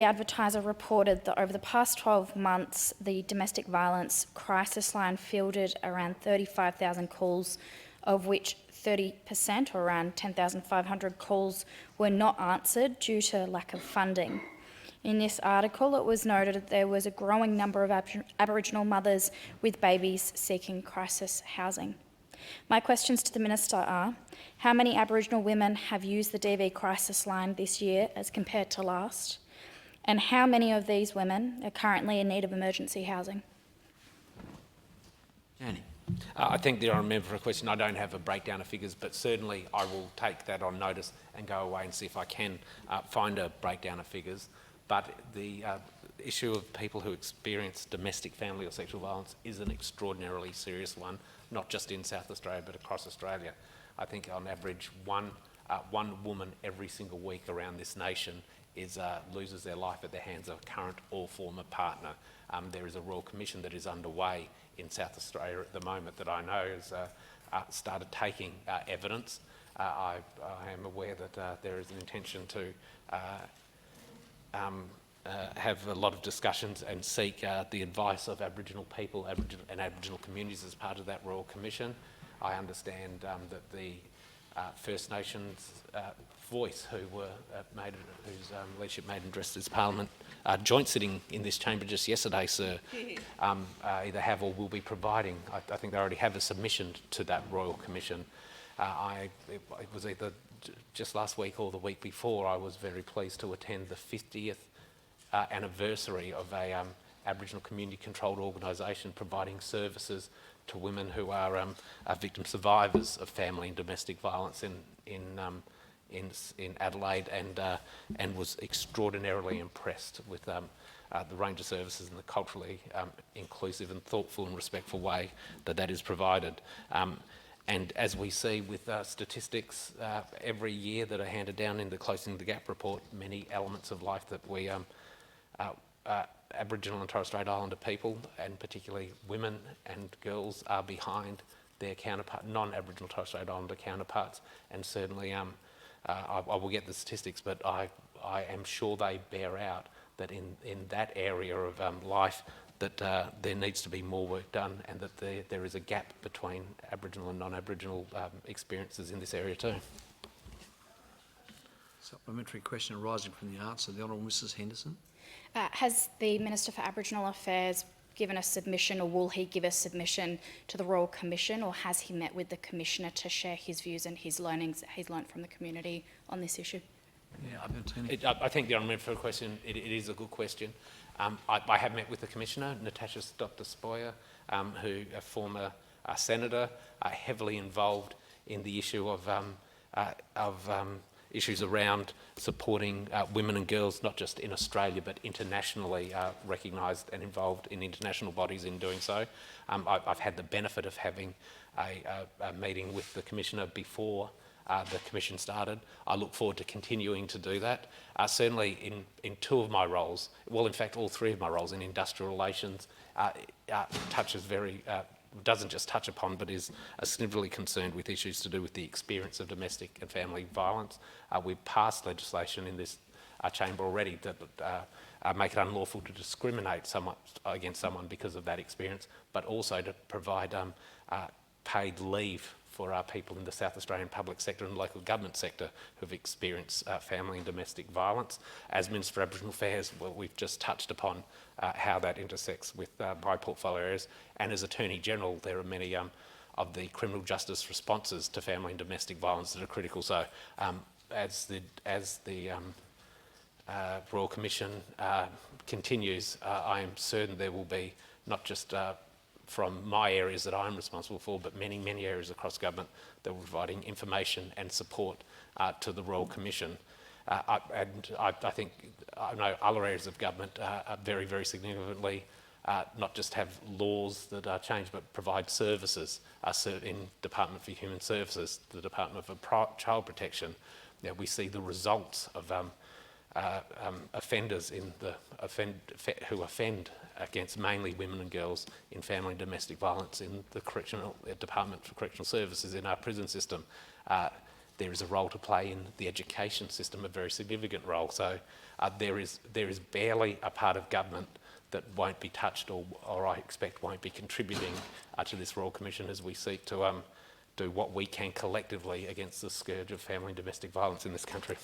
The Advertiser reported that over the past 12 months, the domestic violence crisis line fielded around 35,000 calls, of which 30%, or around 10,500 calls, were not answered due to lack of funding. In this article, it was noted that there was a growing number of Aboriginal mothers with babies seeking crisis housing. My questions to the Minister are: how many Aboriginal women have used the DV crisis line this year as compared to last? And how many of these women are currently in need of emergency housing? Annie. I thank the honourable member for a question. I don't have a breakdown of figures, but certainly I will take that on notice and go away and see if I can find a breakdown of figures. But the issue of people who experience domestic, family or sexual violence is an extraordinarily serious one, not just in South Australia but across Australia. I think on average one woman every single week around this nation loses their life at the hands of a current or former partner. There is a Royal Commission that is underway in South Australia at the moment that I know has started taking evidence. I am aware that there is an intention to have a lot of discussions and seek the advice of Aboriginal people and Aboriginal communities as part of that Royal Commission. I understand that the First Nations Voice, whose leadership made and addressed this Parliament joint sitting in this chamber just yesterday, sir, either have or will be providing. I think they already have a submission to that Royal Commission. It was either just last week or the week before. I was very pleased to attend the 50th anniversary of a Aboriginal community-controlled organisation providing services to women who are victim survivors of family and domestic violence in Adelaide, and was extraordinarily impressed with the range of services and the culturally inclusive and thoughtful and respectful way that is provided. And as we see with statistics every year that are handed down in the Closing the Gap report, many elements of life that we Aboriginal and Torres Strait Islander people, and particularly women and girls, are behind their non-Aboriginal Torres Strait Islander counterparts, and certainly I will get the statistics, but I am sure they bear out that in that area of life that there needs to be more work done, and that there is a gap between Aboriginal and non-Aboriginal experiences in this area too. Supplementary question arising from the answer. The Honourable Mrs Henderson. Has the Minister for Aboriginal Affairs given a submission, or will he give a submission to the Royal Commission, or has he met with the Commissioner to share his views and his learnings that he's learnt from the community on this issue? Yeah, I think the honourable member for a question. It is a good question. I have met with the Commissioner, Natasha Dr Spoyer, who a former senator, heavily involved in the issue of issues around supporting women and girls, not just in Australia but internationally, recognised and involved in international bodies in doing so. I've had the benefit of having a meeting with the Commissioner before the Commission started. I look forward to continuing to do that. Certainly in two of my roles, well in fact all three of my roles in industrial relations, doesn't just touch upon but is significantly concerned with issues to do with the experience of domestic and family violence. We've passed legislation in this chamber already that make it unlawful to discriminate against someone because of that experience, but also to provide paid leave for people in the South Australian public sector and local government sector who've experienced family and domestic violence. As Minister for Aboriginal Affairs, well, we've just touched upon how that intersects with my portfolio areas, and as Attorney General there are many of the criminal justice responses to family and domestic violence that are critical. So as the Royal Commission continues, I am certain there will be not just from my areas that I'm responsible for, but many, many areas across government that we're providing information and support to the Royal Commission. I think I know other areas of government are very, very significantly not just have laws that are changed, but provide services. In Department for Human Services, the Department of Child Protection, we see the results of offenders who offend against mainly women and girls in family and domestic violence in the Department for Correctional Services in our prison system. there is a role to play in the education system, a very significant role. So there is barely a part of government that won't be touched or I expect won't be contributing to this Royal Commission as we seek to do what we can collectively against the scourge of family and domestic violence in this country.